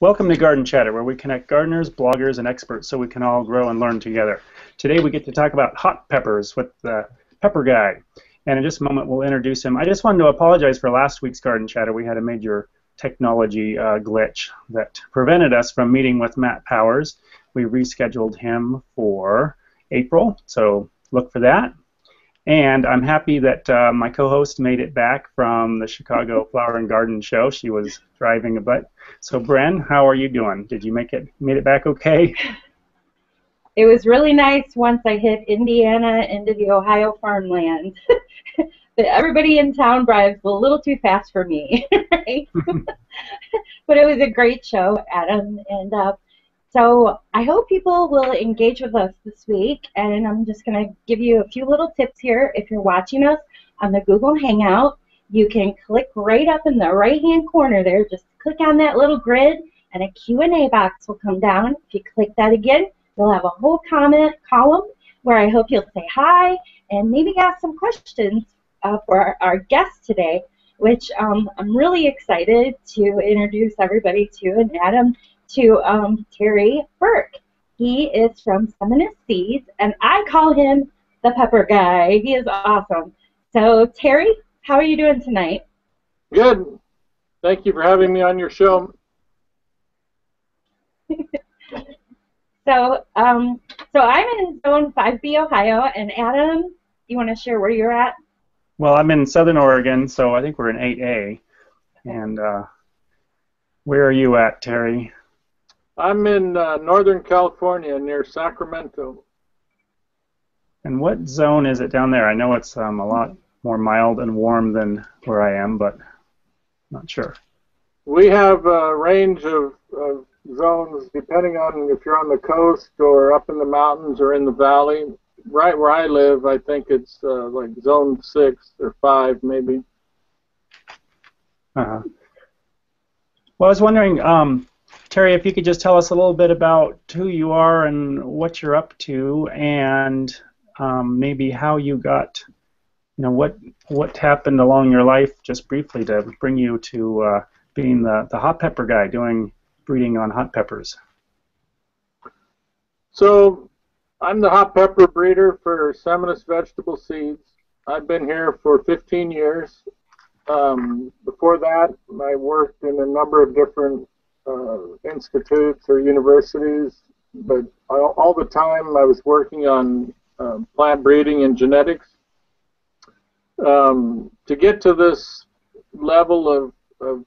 Welcome to Garden Chatter, where we connect gardeners, bloggers, and experts so we can all grow and learn together. Today we get to talk about hot peppers with the pepper guy. And in just a moment we'll introduce him. I just wanted to apologize for last week's Garden Chatter. We had a major technology glitch that prevented us from meeting with Matt Powers. We rescheduled him for April, so look for that. And I'm happy that my co-host made it back from the Chicago Flower and Garden Show. She was driving a bit. So, Bren, how are you doing? Did you made it back okay? It was really nice once I hit Indiana into the Ohio farmland. But everybody in town drives a little too fast for me, right? But it was a great show, Adam, and so I hope people will engage with us this week, and I'm just going to give you a few little tips here. If you're watching us on the Google Hangout, you can click right up in the right-hand corner there. Just click on that little grid, and a Q&A box will come down. If you click that again, you'll have a whole comment column where I hope you'll say hi and maybe ask some questions for our guest today, which I'm really excited to introduce everybody to, and Adam, to Terry Berke. He is from Seminous Seeds, and I call him the pepper guy. He is awesome. So, Terry, how are you doing tonight? Good. Thank you for having me on your show. So I'm in Zone 5B, Ohio, and Adam, you want to share where you're at? Well, I'm in Southern Oregon, so I think we're in 8A. And where are you at, Terry? I'm in Northern California near Sacramento. And what zone is it down there? I know it's a lot more mild and warm than where I am, but not sure. We have a range of zones depending on if you're on the coast or up in the mountains or in the valley. Right where I live, I think it's like zone 6 or 5 maybe. Well, I was wondering, Terry, if you could just tell us a little bit about who you are and what you're up to, and maybe how you got, what happened along your life, just briefly, to bring you to being the hot pepper guy, doing breeding on hot peppers. So, I'm the hot pepper breeder for Seminous Vegetable Seeds. I've been here for 15 years. Before that, I worked in a number of different institutes or universities, but all the time I was working on plant breeding and genetics. To get to this level of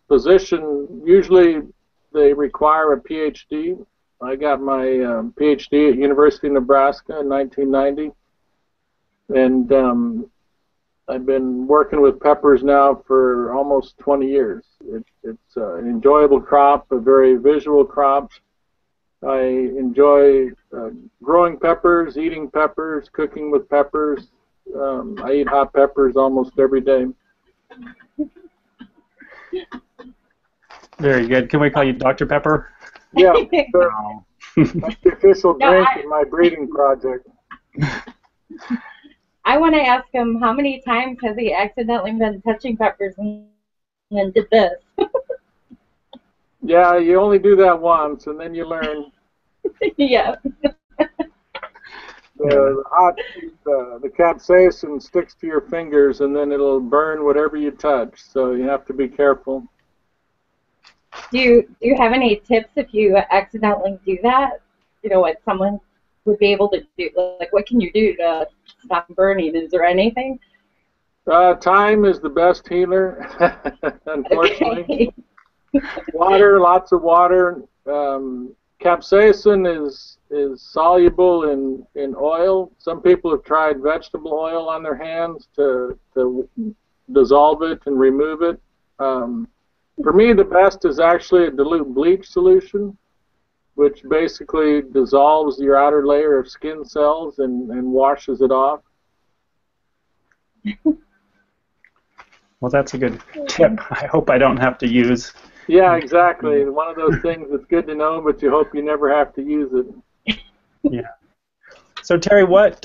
position, usually they require a PhD. I got my PhD at University of Nebraska in 1990, and I've been working with peppers now for almost 20 years. It's an enjoyable crop, a very visual crop. I enjoy growing peppers, eating peppers, cooking with peppers. I eat hot peppers almost every day. Very good. Can we call you Dr. Pepper? Yeah, sure. That's the official drink in my breeding project. I want to ask him, how many times has he accidentally been touching peppers and then did this? Yeah, you only do that once, and then you learn. Yeah. The capsaicin sticks to your fingers, and then it'll burn whatever you touch, so you have to be careful. Do you have any tips if you accidentally do that? What someone would be able to do? Like, what can you do to stop burning? Is there anything? Thyme is the best healer, unfortunately. Okay. Water, lots of water. Capsaicin is soluble in oil. Some people have tried vegetable oil on their hands to dissolve it and remove it. For me, the best is actually a dilute bleach solution, which basically dissolves your outer layer of skin cells and washes it off. Well, that's a good tip. I hope I don't have to use. Yeah, exactly. One of those things that's good to know, but you hope you never have to use it. Yeah. So, Terry, what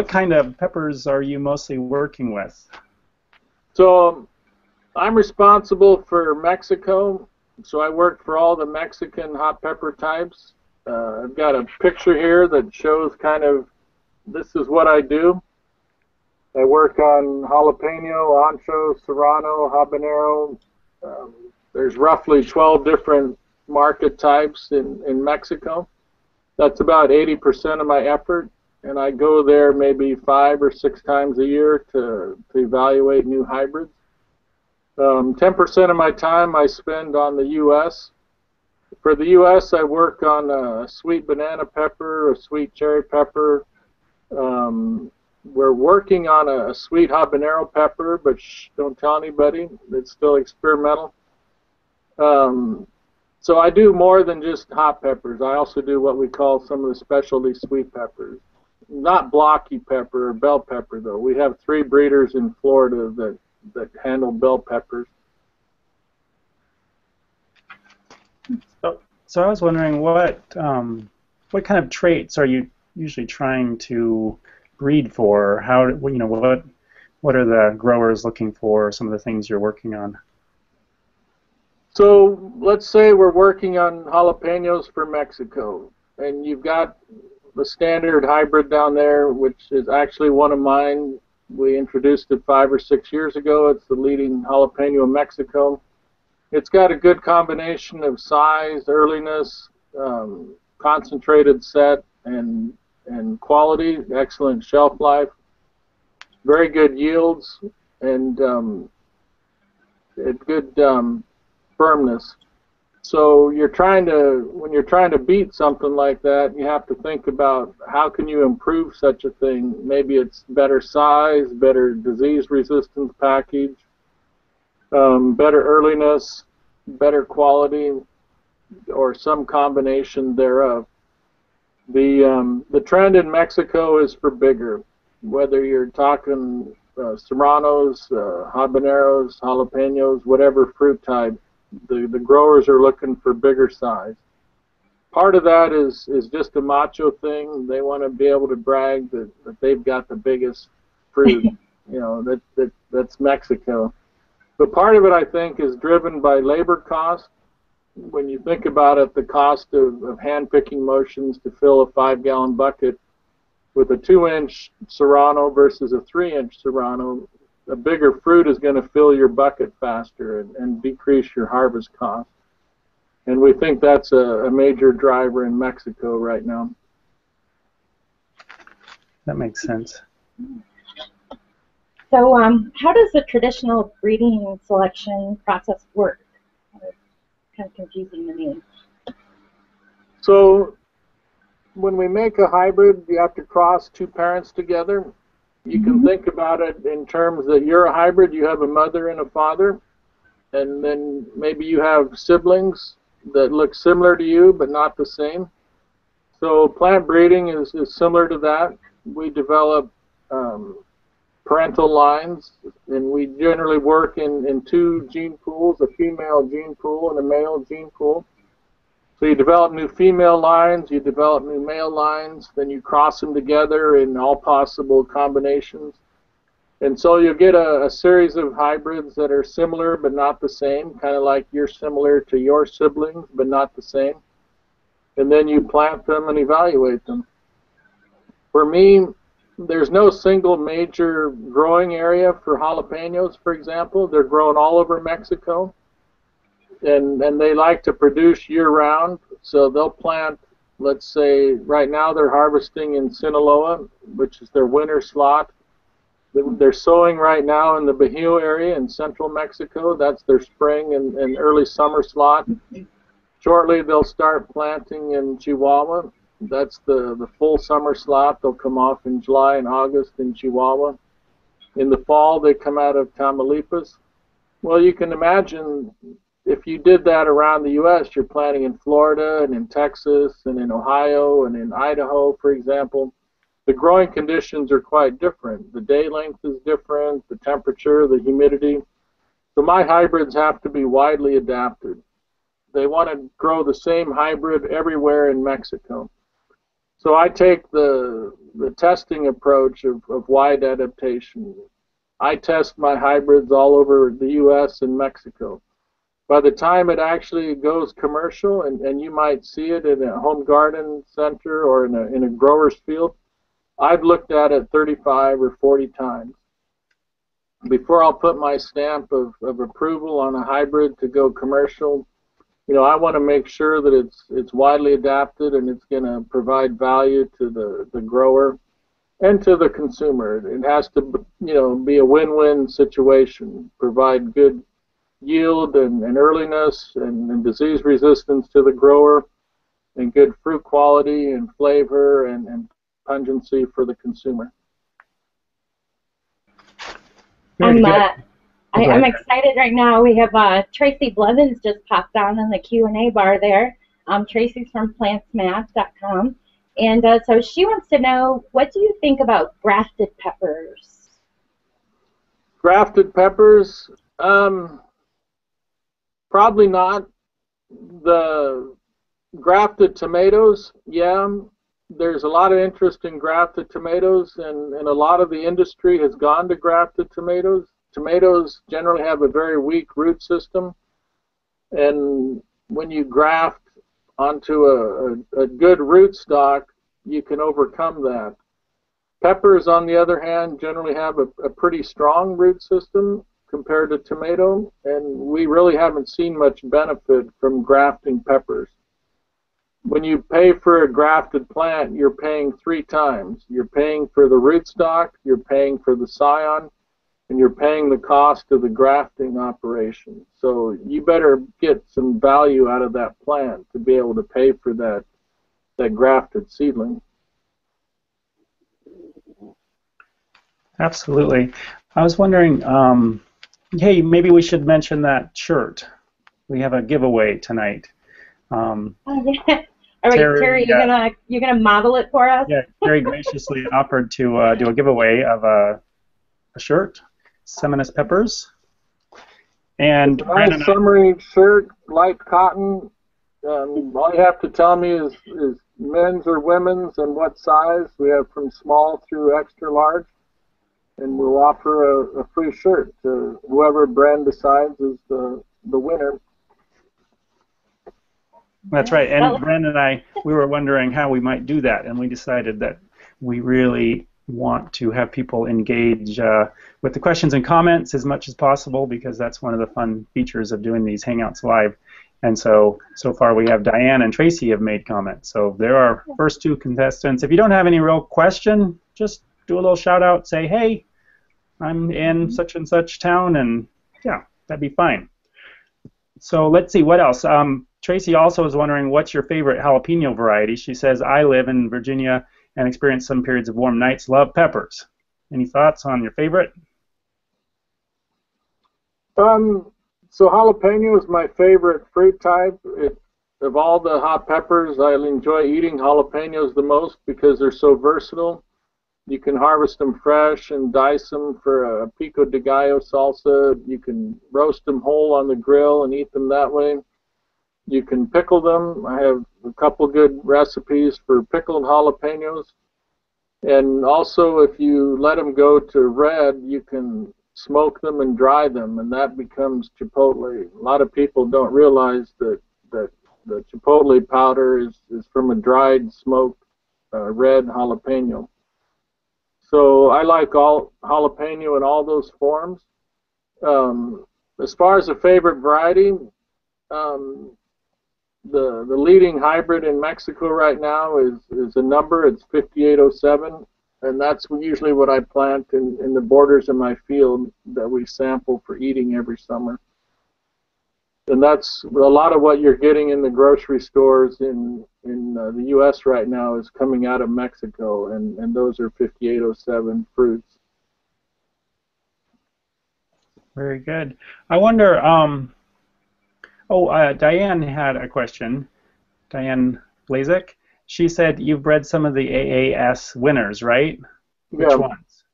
kind of peppers are you mostly working with? So, I'm responsible for Mexico So I worked for all the Mexican hot pepper types. I've got a picture here that shows kind of, this is what I do. I work on jalapeno, ancho, serrano, habanero. There's roughly 12 different market types in Mexico. That's about 80% of my effort, and I go there maybe 5 or 6 times a year to evaluate new hybrids. 10% of my time I spend on the U.S. For the U.S., I work on a sweet banana pepper, a sweet cherry pepper. We're working on a sweet habanero pepper, but don't tell anybody. It's still experimental. So I do more than just hot peppers. I also do what we call some of the specialty sweet peppers. Not blocky pepper or bell pepper, though. We have 3 breeders in Florida that handle bell peppers. So I was wondering what kind of traits are you usually trying to breed for? How, you know, what are the growers looking for? Some of the things you're working on. So let's say we're working on jalapenos for Mexico, and you've got the standard hybrid down there, which is actually one of mine. We introduced it 5 or 6 years ago. It's the leading jalapeno in Mexico. It's got a good combination of size, earliness, concentrated set, and quality, excellent shelf life, very good yields, and good firmness. So when you're trying to beat something like that, you have to think about how can you improve such a thing. Maybe it's better size, better disease resistance package, better earliness, better quality, or some combination thereof. The trend in Mexico is for bigger, whether you're talking serranos, habaneros, jalapenos, whatever fruit type. The growers are looking for bigger size. Part of that is just a macho thing. They want to be able to brag that they've got the biggest fruit. You know, that's Mexico. But part of it, I think, is driven by labor cost. When you think about it, the cost of hand-picking motions to fill a 5-gallon bucket with a 2-inch serrano versus a 3-inch serrano, a bigger fruit is going to fill your bucket faster and decrease your harvest cost. And we think that's a major driver in Mexico right now. That makes sense. So how does the traditional breeding selection process work? It's kind of confusing to me. So when we make a hybrid, you have to cross 2 parents together. You can think about it in terms that you're a hybrid, you have a mother and a father, and then maybe you have siblings that look similar to you but not the same. So plant breeding is similar to that. We develop parental lines, and we generally work in 2 gene pools, a female gene pool and a male gene pool. So you develop new female lines, you develop new male lines, then you cross them together in all possible combinations. And so you'll get a series of hybrids that are similar but not the same, kind of like you're similar to your siblings but not the same. And then you plant them and evaluate them. For me, there's no single major growing area for jalapenos, for example. They're grown all over Mexico. And they like to produce year-round, so they'll plant, let's say, right now they're harvesting in Sinaloa, which is their winter slot. They're sowing right now in the Bajío area in central Mexico. That's their spring and early summer slot. Shortly, they'll start planting in Chihuahua. That's the full summer slot. They'll come off in July and August in Chihuahua. In the fall, they come out of Tamaulipas. Well, you can imagine if you did that around the U.S., you're planting in Florida and in Texas and in Ohio and in Idaho, for example. The growing conditions are quite different. The day length is different, the temperature, the humidity. So my hybrids have to be widely adapted. They want to grow the same hybrid everywhere in Mexico. So I take the testing approach of wide adaptation. I test my hybrids all over the U.S. and Mexico. By the time it actually goes commercial, and you might see it in a home garden center or in a grower's field, I've looked at it 35 or 40 times. Before I'll put my stamp of approval on a hybrid to go commercial, you know, I want to make sure that it's widely adapted and it's going to provide value to the grower and to the consumer. It has to, you know, be a win-win situation, provide good yield and earliness and disease resistance to the grower, and good fruit quality and flavor and pungency for the consumer. I'm excited right now. We have Tracy Blevins just popped on in the Q&A bar there. Tracy's from plantsmath.com. And so she wants to know, what do you think about grafted peppers? Grafted peppers? Probably not. The grafted tomatoes, yeah. There's a lot of interest in grafted tomatoes, and a lot of the industry has gone to grafted tomatoes. Tomatoes generally have a very weak root system, and when you graft onto a good root stock, you can overcome that. Peppers, on the other hand, generally have a pretty strong root system compared to tomato, and we really haven't seen much benefit from grafting peppers. When you pay for a grafted plant, you're paying 3 times. You're paying for the rootstock, you're paying for the scion, and you're paying the cost of the grafting operation. So you better get some value out of that plant to be able to pay for that grafted seedling. Absolutely. I was wondering, hey, maybe we should mention that shirt. We have a giveaway tonight. Oh, yeah. All right, Terry, you're gonna model it for us? Yeah, Terry graciously offered to do a giveaway of a shirt, Seminous Peppers. And a nice summery shirt, light cotton. All you have to tell me is men's or women's and what size. We have from small through extra large. And we'll offer a free shirt to whoever brand decides is the winner. That's right. And Brandon and we were wondering how we might do that, and we decided that we really want to have people engage with the questions and comments as much as possible, because that's one of the fun features of doing these Hangouts live. And so far we have Diane and Tracy have made comments. So they're our first 2 contestants. If you don't have any real question, just do a little shout out, say, hey, I'm in such and such town, and yeah, that'd be fine. So let's see, what else? Tracy also is wondering, what's your favorite jalapeno variety? She says, I live in Virginia and experience some periods of warm nights, love peppers. Any thoughts on your favorite? So jalapeno is my favorite fruit type. Of all the hot peppers, I enjoy eating jalapenos the most because they're so versatile. You can harvest them fresh and dice them for a pico de gallo salsa. You can roast them whole on the grill and eat them that way. You can pickle them. I have a couple good recipes for pickled jalapenos. And also, if you let them go to red, you can smoke them and dry them, and that becomes chipotle. A lot of people don't realize that the chipotle powder is from a dried, smoked red jalapeno. So I like all jalapeno in all those forms. As far as a favorite variety, the leading hybrid in Mexico right now is a number. It's 5807, and that's usually what I plant in the borders of my field that we sample for eating every summer. And that's a lot of what you're getting in the grocery stores in the U.S. right now is coming out of Mexico, and those are 5807 fruits. Very good. I wonder, Diane had a question. Diane Blazek. She said you've bred some of the AAS winners, right? Which ones?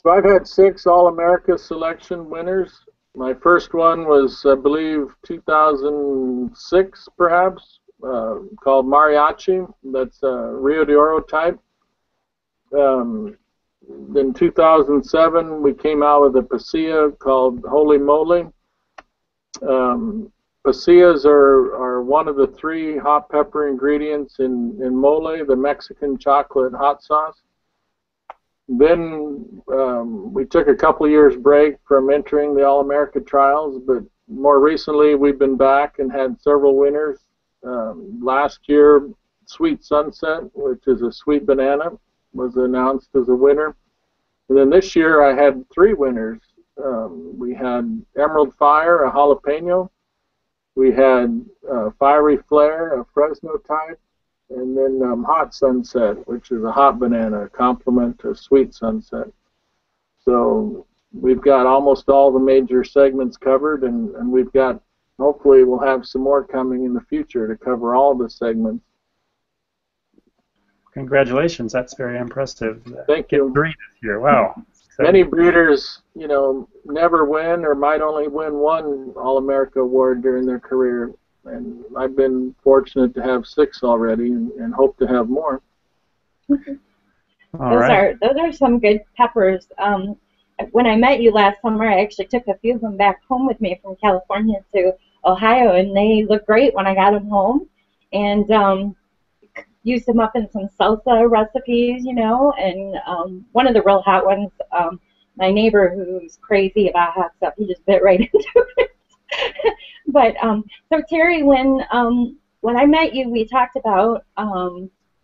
So I've had 6 All-America selection winners. My first one was, I believe, 2006, perhaps, called Mariachi. That's a Rio de Oro type. In 2007, we came out with a Pasilla called Holy Moly. Pasillas are one of the 3 hot pepper ingredients in mole, the Mexican chocolate hot sauce. Then we took a couple years break from entering the All-America trials, but more recently we've been back and had several winners. Last year, Sweet Sunset, which is a sweet banana, was announced as a winner. And then this year I had 3 winners. We had Emerald Fire, a jalapeno. We had Fiery Flare, a Fresno type. And then Hot Sunset, which is a hot banana, a complement to Sweet Sunset. So we've got almost all the major segments covered, and we've got, hopefully we'll have some more coming in the future to cover all the segments. Congratulations, that's very impressive. Thank you. 3 this year, wow. Many breeders, you know, never win or might only win 1 All-America award during their career. And I've been fortunate to have 6 already, and hope to have more. Those are some good peppers. When I met you last summer, I actually took a few of them back home with me from California to Ohio, and they look great when I got them home. And used them up in some salsa recipes, you know. And one of the real hot ones, my neighbor who's crazy about hot stuff, he just bit right into it. But so Terry, when I met you, we talked about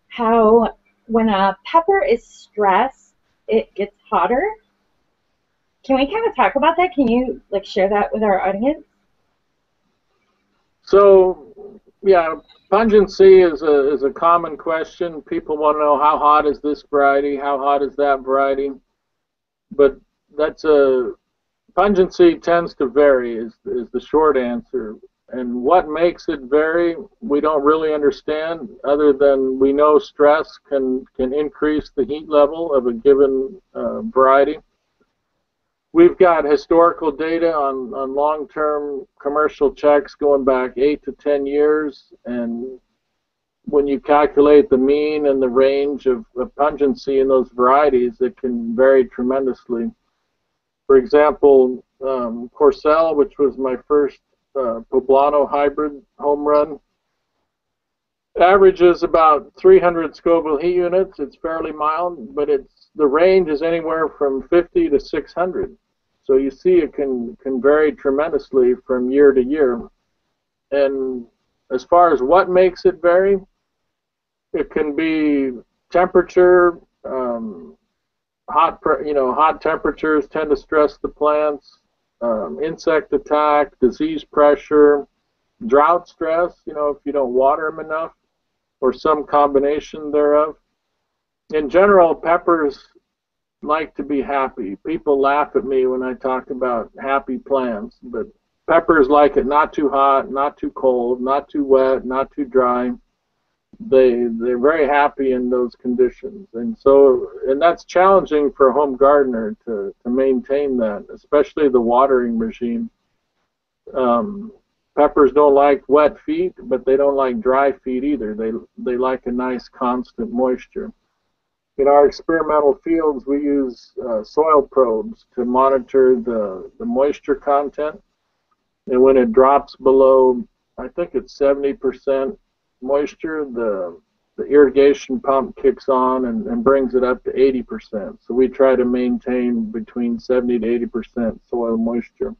how when a pepper is stressed, it gets hotter. Can we kind of talk about that? Can you like share that with our audience? So yeah, pungency is a common question. People want to know how hot is this variety, how hot is that variety, but pungency tends to vary is the short answer. And what makes it vary, we don't really understand, other than we know stress can increase the heat level of a given variety. We've got historical data on long-term commercial checks going back 8 to 10 years, and when you calculate the mean and the range of pungency in those varieties, it can vary tremendously. For example, Corcel, which was my first Poblano hybrid home run, averages about 300 Scoville heat units. It's fairly mild, but the range is anywhere from 50 to 600. So you see it can vary tremendously from year to year. And as far as what makes it vary, it can be temperature. Hot temperatures tend to stress the plants. Insect attack, disease pressure, drought stress, if you don't water them enough, or some combination thereof. In general, peppers like to be happy. People laugh at me when I talk about happy plants, but peppers like it not too hot, not too cold, not too wet, not too dry. They're very happy in those conditions, and that's challenging for a home gardener to maintain that, especially the watering regime. Peppers don't like wet feet, but they don't like dry feet either. They like a nice constant moisture. In our experimental fields, we use soil probes to monitor the moisture content, and when it drops below, I think it's 70% moisture, the irrigation pump kicks on and brings it up to 80%. So we try to maintain between 70 to 80% soil moisture.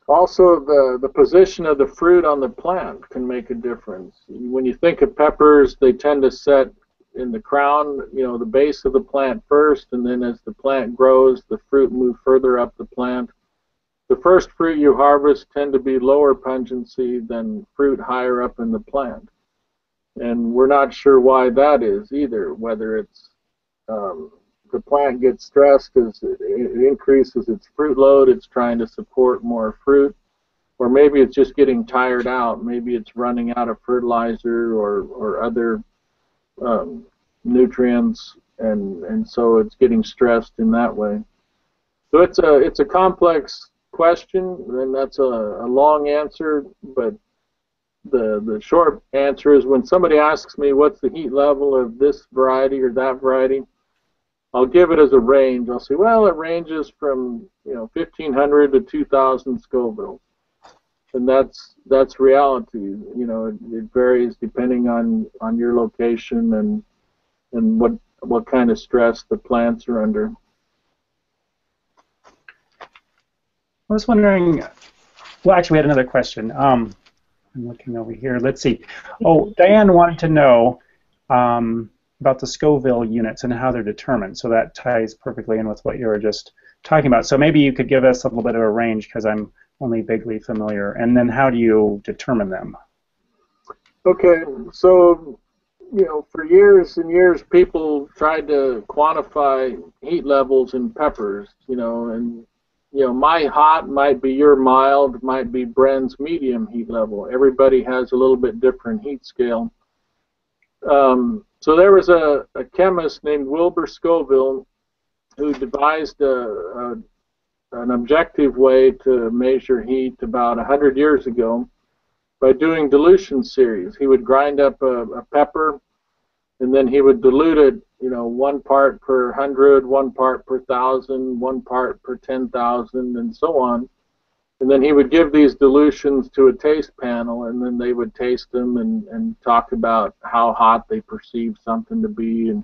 Also, the position of the fruit on the plant can make a difference. When you think of peppers, they tend to set in the crown, the base of the plant first, and then as the plant grows, the fruit moves further up the plant. The first fruit you harvest tend to be lower pungency than fruit higher up in the plant. And we're not sure why that is either, whether it's the plant gets stressed as it increases its fruit load, it's trying to support more fruit, or maybe it's just getting tired out. Maybe it's running out of fertilizer or other nutrients, and so it's getting stressed in that way. So it's a complex question, and that's a long answer, but the short answer is when somebody asks me what's the heat level of this variety or that variety, I'll give it as a range. I'll say, well, it ranges from 1,500 to 2,000 Scoville, and that's reality. It varies depending on your location and what kind of stress the plants are under. I was wondering, well, actually, we had another question. I'm looking over here. Let's see. Oh, Diane wanted to know about the Scoville units and how they're determined. So that ties perfectly in with what you were just talking about. So maybe you could give us a little bit of a range, because I'm only vaguely familiar. And then how do you determine them? Okay, so for years and years, people tried to quantify heat levels in peppers. And my hot might be your mild, might be Bren's medium heat level. Everybody has a little bit different heat scale. So there was a chemist named Wilbur Scoville who devised an objective way to measure heat about 100 years ago by doing dilution series. He would grind up a pepper, and then he would dilute it, 1 part per 100, 1 part per 1,000, 1 part per 10,000, and so on. And then he would give these dilutions to a taste panel, and then they would taste them and talk about how hot they perceived something to be, and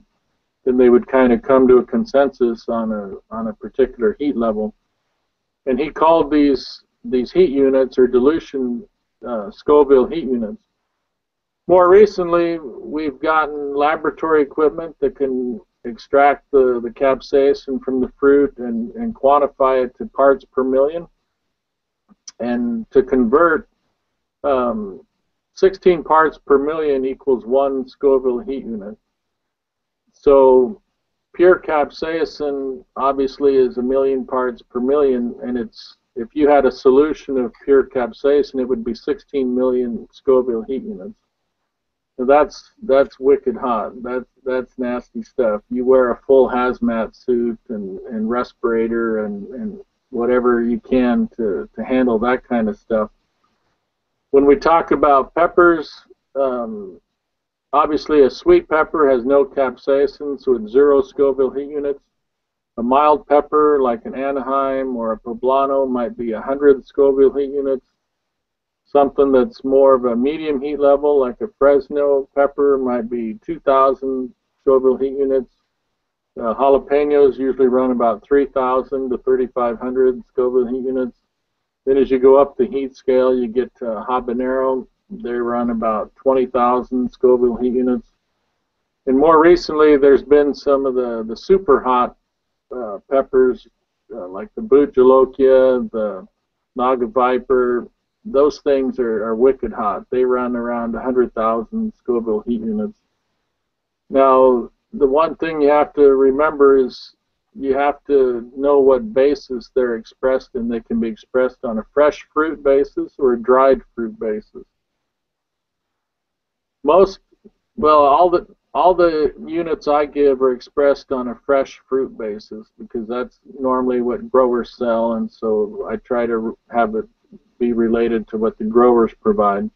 then they would kind of come to a consensus on a particular heat level. And he called these heat units, or dilution Scoville heat units. More recently, we've gotten laboratory equipment that can extract the capsaicin from the fruit and quantify it to parts per million. And to convert 16 parts per million equals 1 Scoville heat unit. So pure capsaicin obviously is 1,000,000 parts per million, and if you had a solution of pure capsaicin, it would be 16 million Scoville heat units. So that's wicked hot. That's nasty stuff. You wear a full hazmat suit and respirator and whatever you can to handle that kind of stuff. When we talk about peppers, obviously a sweet pepper has no capsaicin, so it's 0 Scoville heat units. A mild pepper like an Anaheim or a poblano might be 100 Scoville heat units. Something that's more of a medium heat level like a Fresno pepper might be 2,000 Scoville heat units. Jalapenos usually run about 3,000 to 3,500 Scoville heat units. Then as you go up the heat scale, you get to habanero. They run about 20,000 Scoville heat units. And more recently, there's been some of the super hot peppers, like the boot jalokia, the naga viper. Those things are wicked hot. They run around 100,000 Scoville heat units. Now, the one thing you have to remember is you have to know what basis they're expressed in. They can be expressed on a fresh fruit basis or a dried fruit basis. All the units I give are expressed on a fresh fruit basis because that's normally what growers sell, and so I try to have it be related to what the growers provide.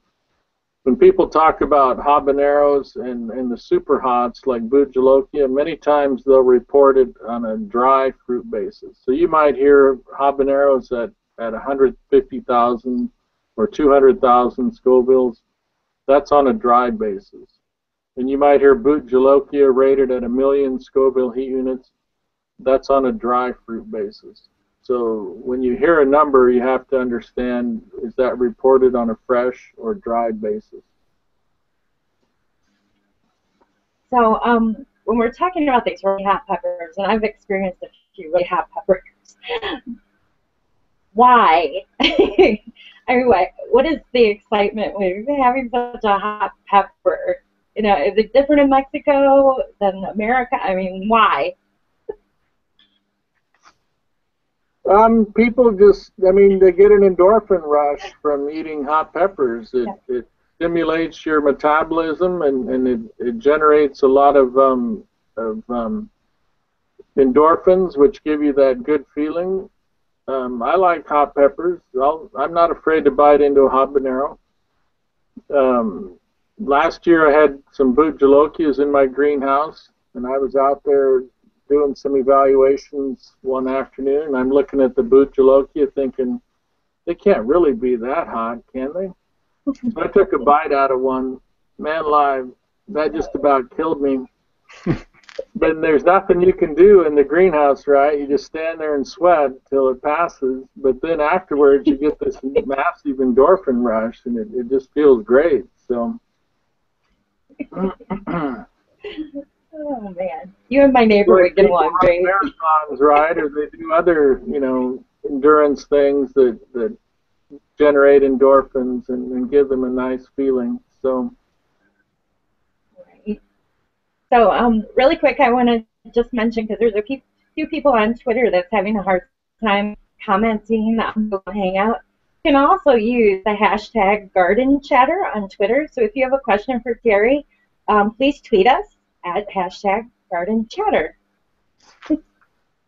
When people talk about habaneros and the super hots like boot jalokia, many times they'll report it on a dry fruit basis. So you might hear habaneros at 150,000 or 200,000 Scovilles. That's on a dry basis. And you might hear boot jalokia rated at 1,000,000 Scoville heat units. That's on a dry fruit basis. So when you hear a number, you have to understand, is that reported on a fresh or dried basis? So when we're talking about these really hot peppers, and I've experienced a few really hot peppers, why? I mean, what is the excitement with having such a hot pepper? You know, is it different in Mexico than America? I mean, why? People just, I mean, they get an endorphin rush from eating hot peppers. It stimulates your metabolism, and it generates a lot of endorphins, which give you that good feeling. I like hot peppers. I'm not afraid to bite into a habanero. Last year I had some boot jalokias in my greenhouse, and I was out there doing some evaluations one afternoon, and I'm looking at the boot jalokia thinking, they can't really be that hot, can they? So I took a bite out of one. Man alive, that just about killed me. But there's nothing you can do in the greenhouse, right? You just stand there and sweat till it passes. But then afterwards, you get this massive endorphin rush, and it just feels great. So. Oh man, you and my neighbor would get along great. Marathons, right? Or they do other, endurance things that generate endorphins and give them a nice feeling. So. So, really quick, I want to just mention, because there's a few people on Twitter that's having a hard time commenting on the Hangout. You can also use the hashtag Garden Chatter on Twitter. So if you have a question for Terry, please tweet us at hashtag Garden Chatter.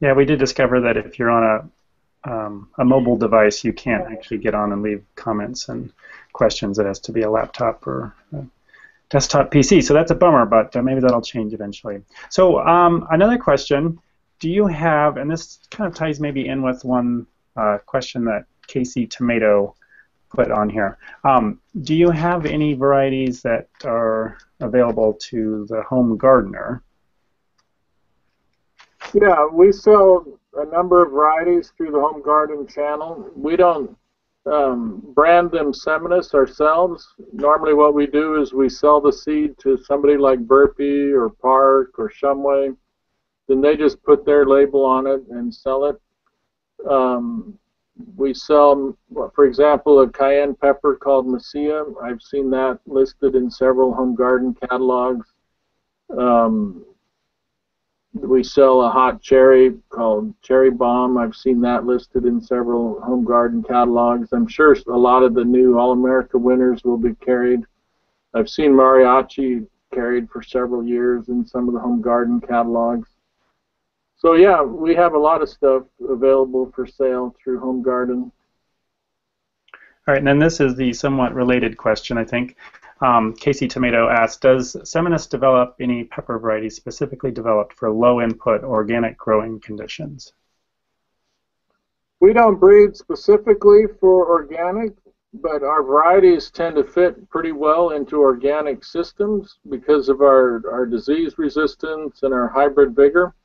Yeah, we did discover that if you're on a mobile device, you can't actually get on and leave comments and questions. It has to be a laptop or desktop PC, so that's a bummer, but maybe that'll change eventually. So another question, do you have, and this kind of ties maybe in with one question that Casey Tomato put on here, do you have any varieties that are available to the home gardener? Yeah, we sell a number of varieties through the home garden channel. We don't brand them Seminus ourselves. Normally what we do is we sell the seed to somebody like Berke or Park or Shumway. Then they just put their label on it and sell it. We sell, for example, a cayenne pepper called Messia. I've seen that listed in several home garden catalogs. We sell a hot cherry called Cherry Bomb. I've seen that listed in several home garden catalogs. I'm sure a lot of the new All-America winners will be carried. I've seen Mariachi carried for several years in some of the home garden catalogs. So yeah, we have a lot of stuff available for sale through home garden. All right, and then this is the somewhat related question, I think. Casey Tomato asked, does Seminus develop any pepper varieties specifically developed for low input organic growing conditions? We don't breed specifically for organic, but our varieties tend to fit pretty well into organic systems because of our disease resistance and our hybrid vigor.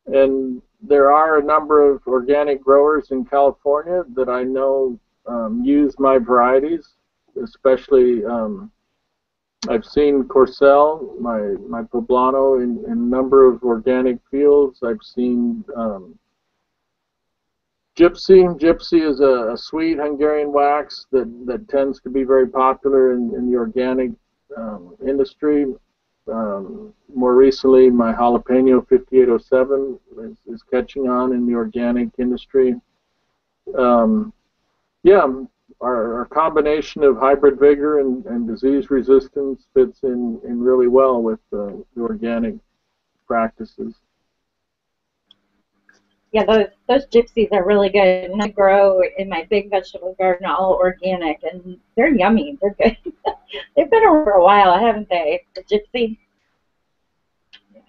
And there are a number of organic growers in California that I know use my varieties, especially I've seen Corcel, my Poblano, in a number of organic fields. I've seen Gypsy. Gypsy is a sweet Hungarian wax that tends to be very popular in the organic industry. More recently, my Jalapeno 5807 is catching on in the organic industry. Yeah, our combination of hybrid vigor and disease resistance fits in really well with the organic practices. Yeah, those gypsies are really good, and I grow in my big vegetable garden all organic, and they're yummy. They're good. They've been around for a while, haven't they? The gypsy. Yeah.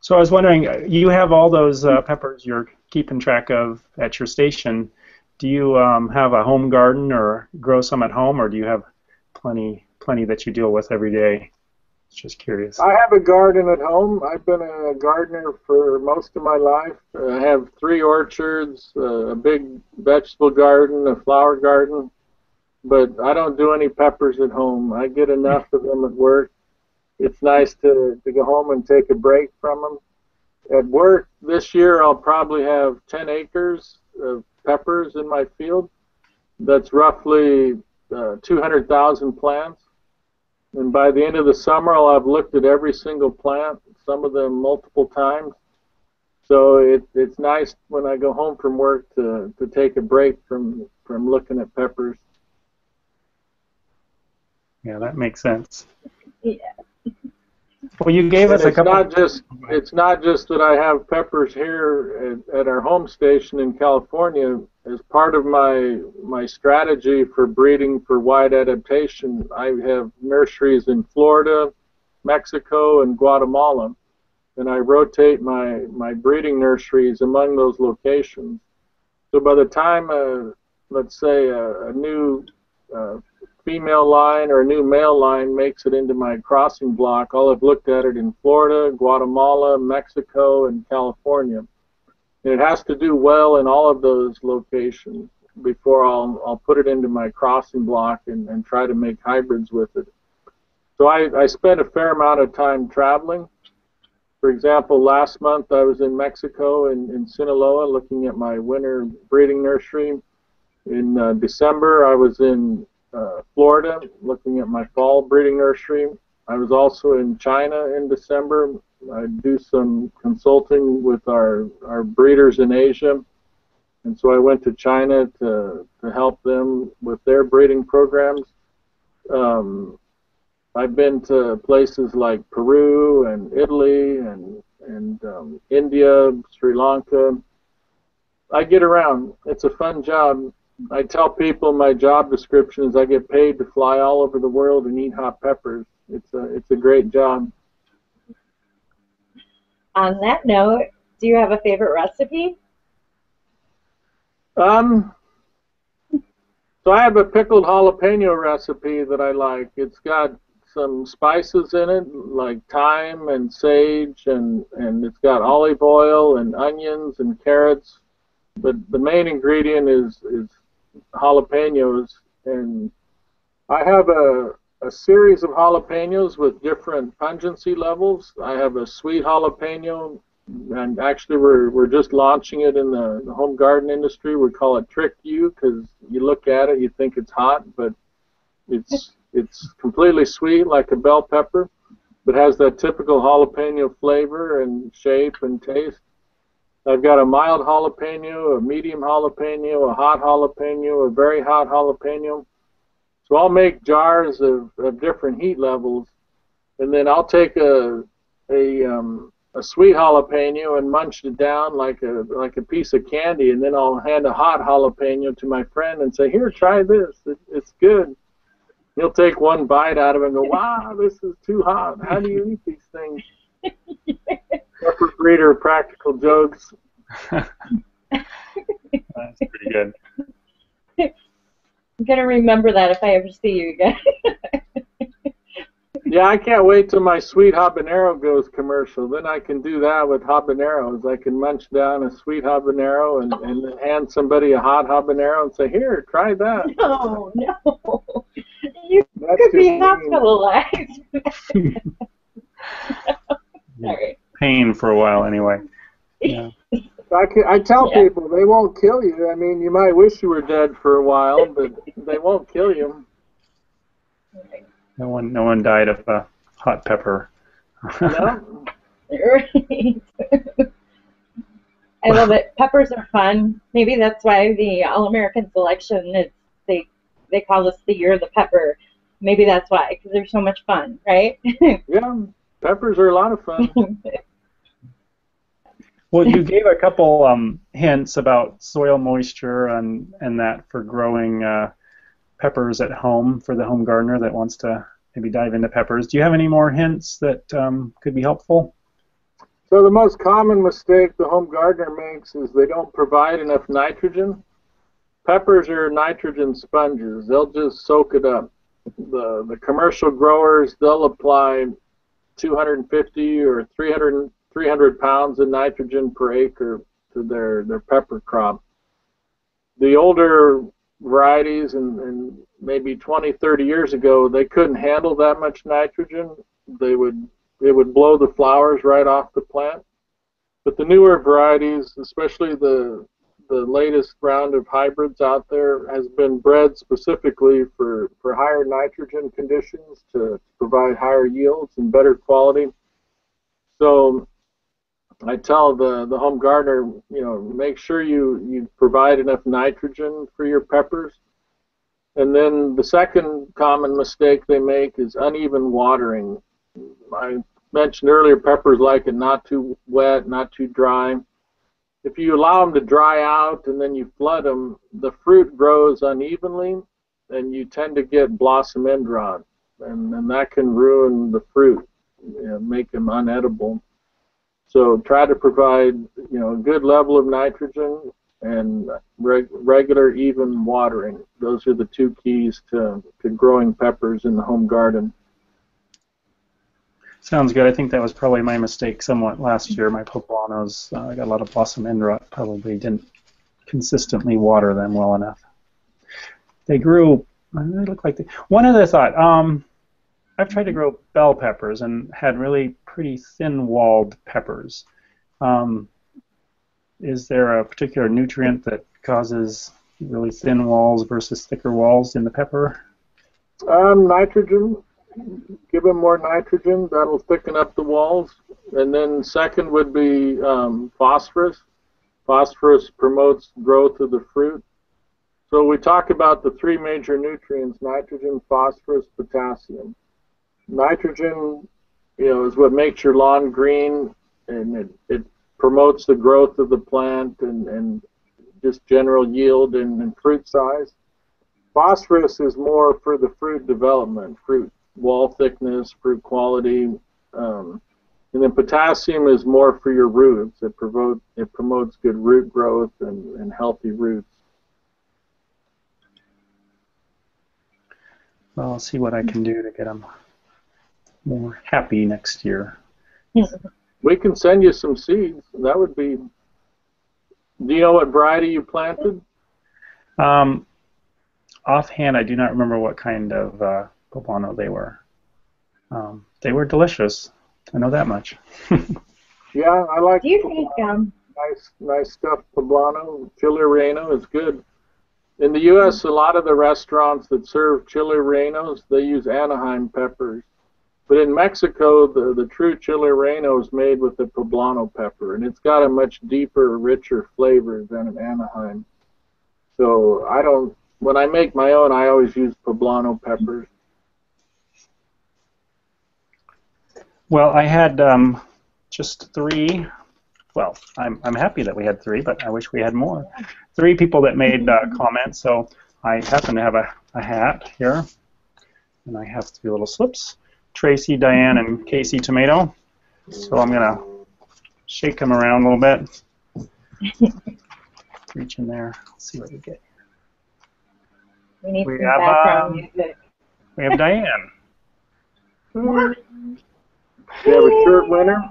So I was wondering, you have all those peppers you're keeping track of at your station. Do you have a home garden or grow some at home, or do you have plenty that you deal with every day? Just curious. I have a garden at home. I've been a gardener for most of my life. I have 3 orchards, a big vegetable garden, a flower garden, but I don't do any peppers at home. I get enough of them at work. It's nice to go home and take a break from them. At work this year, I'll probably have 10 acres of peppers in my field. That's roughly 200,000 plants. And by the end of the summer, I'll have looked at every single plant, some of them multiple times. So it's nice when I go home from work to take a break from looking at peppers. Yeah, that makes sense. Yeah. Well, you gave us a couple. It's not just that I have peppers here at our home station in California. As part of my strategy for breeding for wide adaptation, I have nurseries in Florida, Mexico, and Guatemala. and I rotate my breeding nurseries among those locations. So by the time, let's say, a new female line or a new male line makes it into my crossing block, I'll have looked at it in Florida, Guatemala, Mexico, and California. And it has to do well in all of those locations before I'll put it into my crossing block and try to make hybrids with it. So I spent a fair amount of time traveling. For example, last month I was in Mexico in Sinaloa looking at my winter breeding nursery. In December I was in Florida looking at my fall breeding nursery. I was also in China in December. I do some consulting with our breeders in Asia, and so I went to China to help them with their breeding programs. I've been to places like Peru and Italy and India, Sri Lanka. I get around. It's a fun job. I tell people my job description is I get paid to fly all over the world and eat hot peppers. It's a great job. On that note, do you have a favorite recipe? So I have a pickled jalapeno recipe that I like. It's got some spices in it like thyme and sage, and it's got olive oil and onions and carrots. But the main ingredient is jalapenos, and I have a series of jalapenos with different pungency levels. I have a sweet jalapeno, and actually we're just launching it in the home garden industry. We call it Trick You because you look at it, you think it's hot, but it's completely sweet like a bell pepper, but has that typical jalapeno flavor and shape and taste. I've got a mild jalapeno, a medium jalapeno, a hot jalapeno, a very hot jalapeno. So I'll make jars of different heat levels, and then I'll take a sweet jalapeno and munch it down like a piece of candy, and then I'll hand a hot jalapeno to my friend and say, "Here, try this. It's good." He'll take one bite out of it and go, "Wow, this is too hot. How do you eat these things?" Pepper breeder practical jokes. That's pretty good. I'm going to remember that if I ever see you again. Yeah, I can't wait till my sweet habanero goes commercial. Then I can do that with habaneros. I can munch down a sweet habanero and then hand somebody a hot habanero and say, "Here, try that." No. You could be hospitalized. Sorry. Pain for a while anyway. Yeah. I tell people they won't kill you. I mean, you might wish you were dead for a while, but they won't kill you. No one died of hot pepper. No? Right. I love it. Peppers are fun. Maybe that's why the All-American selection is they call this the year of the pepper. Maybe that's why, because they're so much fun, right? Yeah, peppers are a lot of fun. Well, you gave a couple hints about soil moisture and that for growing peppers at home for the home gardener that wants to maybe dive into peppers. Do you have any more hints that could be helpful? So the most common mistake the home gardener makes is they don't provide enough nitrogen. Peppers are nitrogen sponges. They'll just soak it up. The commercial growers, they'll apply 250 or 300 pounds of nitrogen per acre to their pepper crop. The older varieties, and maybe 20, 30 years ago, they couldn't handle that much nitrogen. It would blow the flowers right off the plant. But the newer varieties, especially the latest round of hybrids out there, has been bred specifically for higher nitrogen conditions to provide higher yields and better quality. So I tell the home gardener, make sure you provide enough nitrogen for your peppers. And then the second common mistake they make is uneven watering. I mentioned earlier peppers like it not too wet, not too dry. If you allow them to dry out and then you flood them, the fruit grows unevenly and you tend to get blossom end rot, and that can ruin the fruit, make them unedible. So try to provide, a good level of nitrogen and regular, even watering. Those are the two keys to growing peppers in the home garden. Sounds good. I think that was probably my mistake somewhat last year. My poblanos, I got a lot of blossom end rot. Probably didn't consistently water them well enough. They grew. They look like they. One other thought. I've tried to grow bell peppers and had really pretty thin-walled peppers. Is there a particular nutrient that causes really thin walls versus thicker walls in the pepper? Nitrogen. Give them more nitrogen. That'll thicken up the walls. And then second would be phosphorus. Phosphorus promotes growth of the fruit. So we talk about the three major nutrients: nitrogen, phosphorus, potassium. Nitrogen, is what makes your lawn green, and it promotes the growth of the plant and just general yield and fruit size. Phosphorus is more for the fruit development, fruit wall thickness, fruit quality, and then potassium is more for your roots. It promotes good root growth and healthy roots. Well, I'll see what I can do to get them more happy next year. We can send you some seeds. That would be. Do you know what variety you planted? Offhand, I do not remember what kind of poblano they were. They were delicious. I know that much. Yeah, I like. Do you think nice stuff? Poblano, chili relleno is good. In the U.S., a lot of the restaurants that serve chili rellenos, they use Anaheim peppers. But in Mexico, the true chili relleno is made with the poblano pepper, and it's got a much deeper, richer flavor than an Anaheim. So when I make my own, I always use poblano peppers. Well, I had just 3. Well, I'm happy that we had 3, but I wish we had more. 3 people that made comments. So I happen to have a hat here, and I have 3 little slips. Tracy, Diane, and Casey Tomato. So I'm going to shake them around a little bit. Reach in there. Let's see what we get. We need some background music. We have Diane. We have a shirt winner.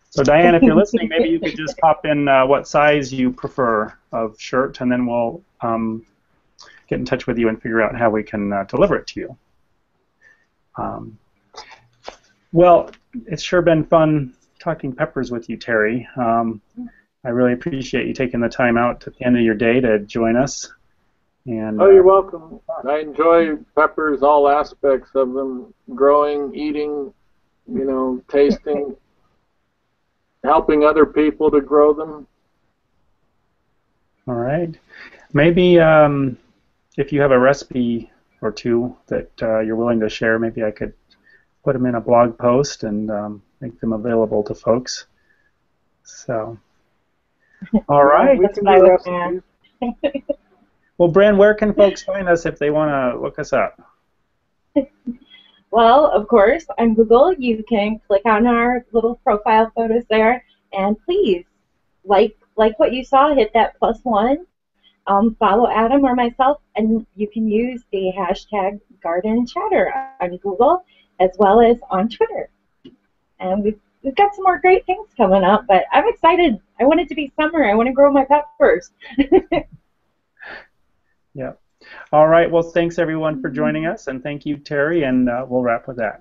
So Diane, if you're listening, maybe you could just pop in what size you prefer of shirt, and then we'll get in touch with you and figure out how we can deliver it to you. Well, it's sure been fun talking peppers with you, Terry. I really appreciate you taking the time out at the end of your day to join us. And, you're welcome. I enjoy peppers, all aspects of them: growing, eating, tasting, helping other people to grow them. All right. Maybe if you have a recipe or 2 that you're willing to share, maybe I could put them in a blog post and make them available to folks. So, all right. We can do recipes. Well, Bryn, where can folks find us if they want to look us up? Well, of course, on Google, you can click on our little profile photos there, and please, like what you saw, hit that +1, follow Adam or myself, and you can use the hashtag Garden Chatter on Google as well as on Twitter. And we've got some more great things coming up, but I'm excited. I want it to be summer. I want to grow my peppers. Yeah. All right. Well, thanks everyone for joining us, and thank you, Terry, and we'll wrap with that.